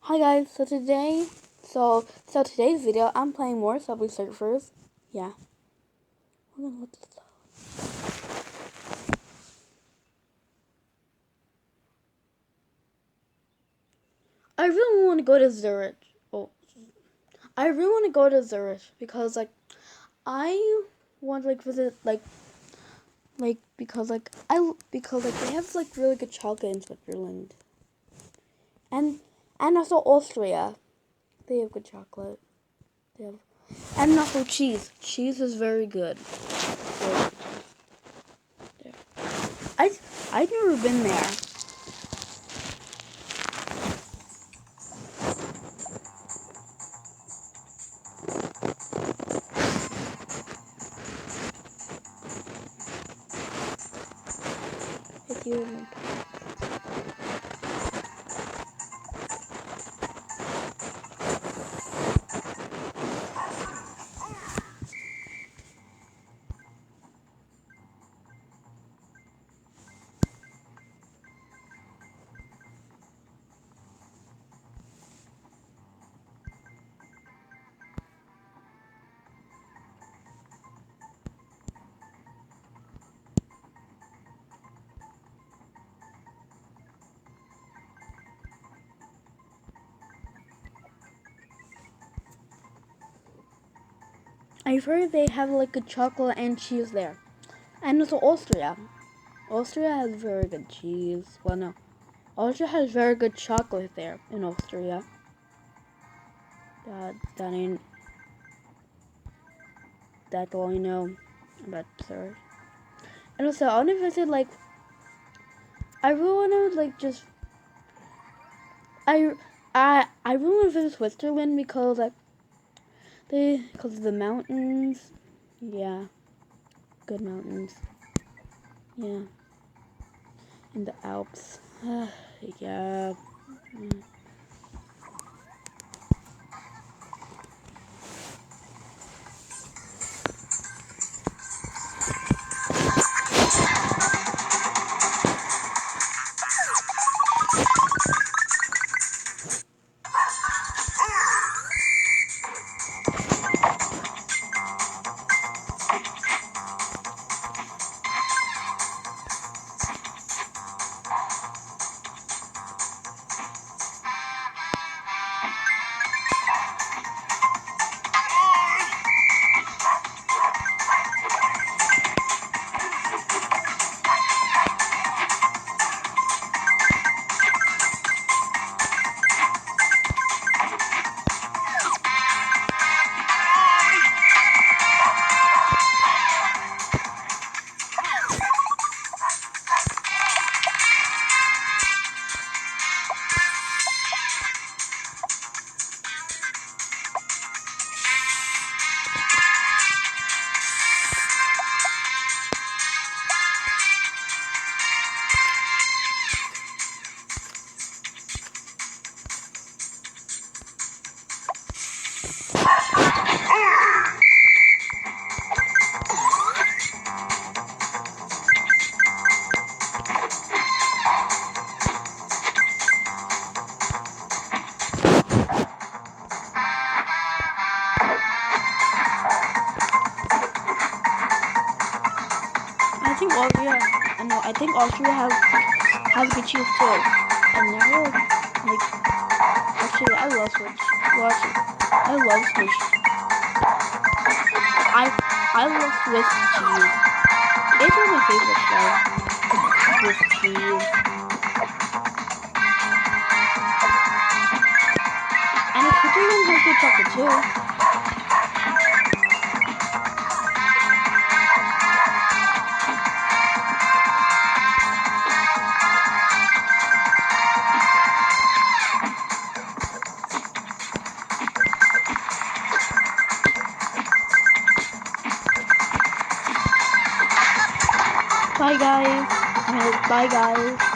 Hi guys, so today's video I'm playing more Subway Surfers. Yeah. We're gonna let this load. I really want to go to Zurich. I really want to go to Zurich because I want to visit because they have really good chocolate in Switzerland. And also Austria. They have good chocolate. They have and also cheese. Cheese is very good. I've never been there. If you I've heard they have good chocolate and cheese there. And also Austria. Austria has very good cheese. Well, no. Austria has very good chocolate there in Austria. That's all I know about Zurich. And also, I want to visit, I really want to, I really want to visit Switzerland because of the mountains. Yeah. Good mountains. Yeah. In the Alps. Yeah. I think Austria has good cheese too. And now actually I love Swiss. I love Swiss. I love Swiss cheese. It's one of my favorites though. Swiss cheese. And Switzerland has good chocolate too. Bye guys. Bye guys.